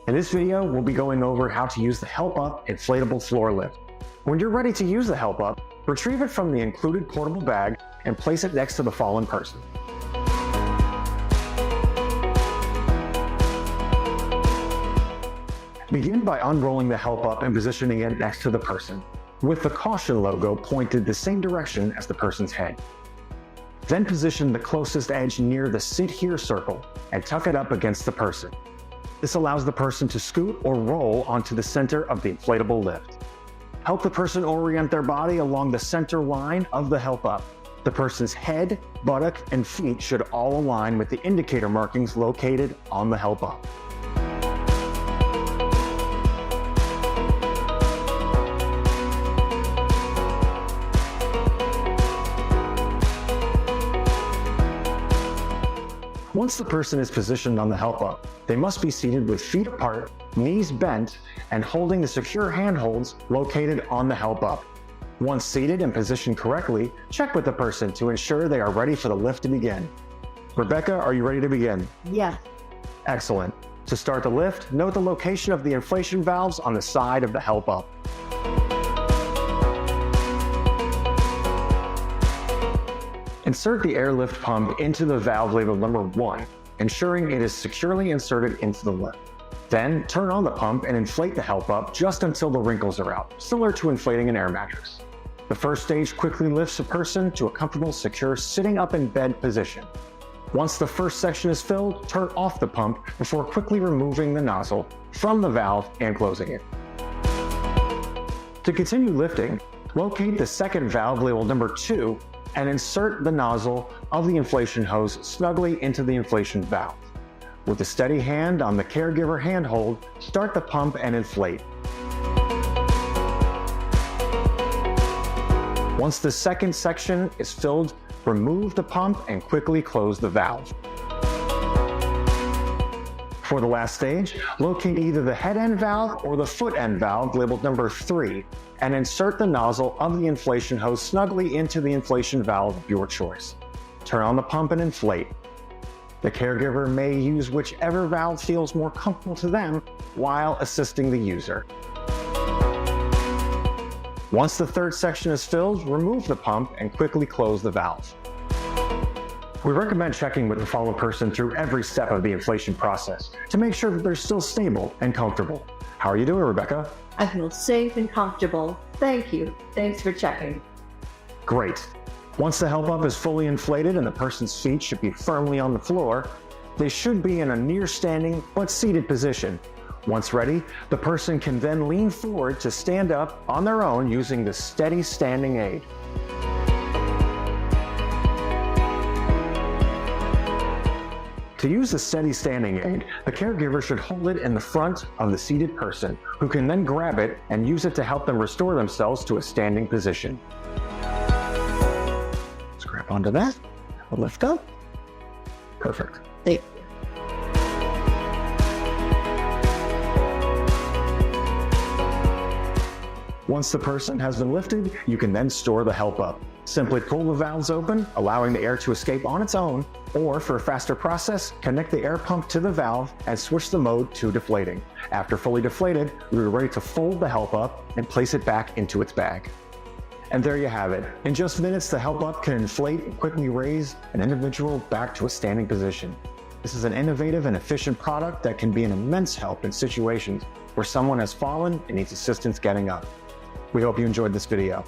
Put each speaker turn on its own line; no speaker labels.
In this video, we'll be going over how to use the HelpUp inflatable floor lift. When you're ready to use the HelpUp, retrieve it from the included portable bag and place it next to the fallen person. Begin by unrolling the HelpUp and positioning it next to the person, with the caution logo pointed the same direction as the person's head. Then position the closest edge near the sit here circle and tuck it up against the person. This allows the person to scoot or roll onto the center of the inflatable lift. Help the person orient their body along the center line of the HelpUp. The person's head, buttock, and feet should all align with the indicator markings located on the HelpUp. Once the person is positioned on the HelpUp, they must be seated with feet apart, knees bent, and holding the secure handholds located on the HelpUp. Once seated and positioned correctly, check with the person to ensure they are ready for the lift to begin. Rebecca, are you ready to begin?
Yes.
Excellent. To start the lift, note the location of the inflation valves on the side of the HelpUp. Insert the airlift pump into the valve labeled number 1, ensuring it is securely inserted into the lift. Then turn on the pump and inflate the HelpUp just until the wrinkles are out, similar to inflating an air mattress. The first stage quickly lifts a person to a comfortable, secure sitting up in bed position. Once the first section is filled, turn off the pump before quickly removing the nozzle from the valve and closing it. To continue lifting, locate the second valve labeled number 2 and insert the nozzle of the inflation hose snugly into the inflation valve. With a steady hand on the caregiver handhold, start the pump and inflate. Once the second section is filled, remove the pump and quickly close the valve. For the last stage, locate either the head end valve or the foot end valve labeled number 3 and insert the nozzle of the inflation hose snugly into the inflation valve of your choice. Turn on the pump and inflate. The caregiver may use whichever valve feels more comfortable to them while assisting the user. Once the third section is filled, remove the pump and quickly close the valve. We recommend checking with the fallen person through every step of the inflation process to make sure that they're still stable and comfortable. How are you doing, Rebecca?
I feel safe and comfortable. Thank you. Thanks for checking.
Great. Once the HelpUp is fully inflated and the person's feet should be firmly on the floor, they should be in a near standing but seated position. Once ready, the person can then lean forward to stand up on their own using the steady standing aid. To use the steady standing aid, the caregiver should hold it in the front of the seated person, who can then grab it and use it to help them restore themselves to a standing position. Let's grab onto that. We'll lift up. Perfect.
Thank you.
Once the person has been lifted, you can then store the HelpUp. Simply pull the valves open, allowing the air to escape on its own, or for a faster process, connect the air pump to the valve and switch the mode to deflating. After fully deflated, we're ready to fold the HelpUp and place it back into its bag. And there you have it. In just minutes, the HelpUp can inflate and quickly raise an individual back to a standing position. This is an innovative and efficient product that can be an immense help in situations where someone has fallen and needs assistance getting up. We hope you enjoyed this video.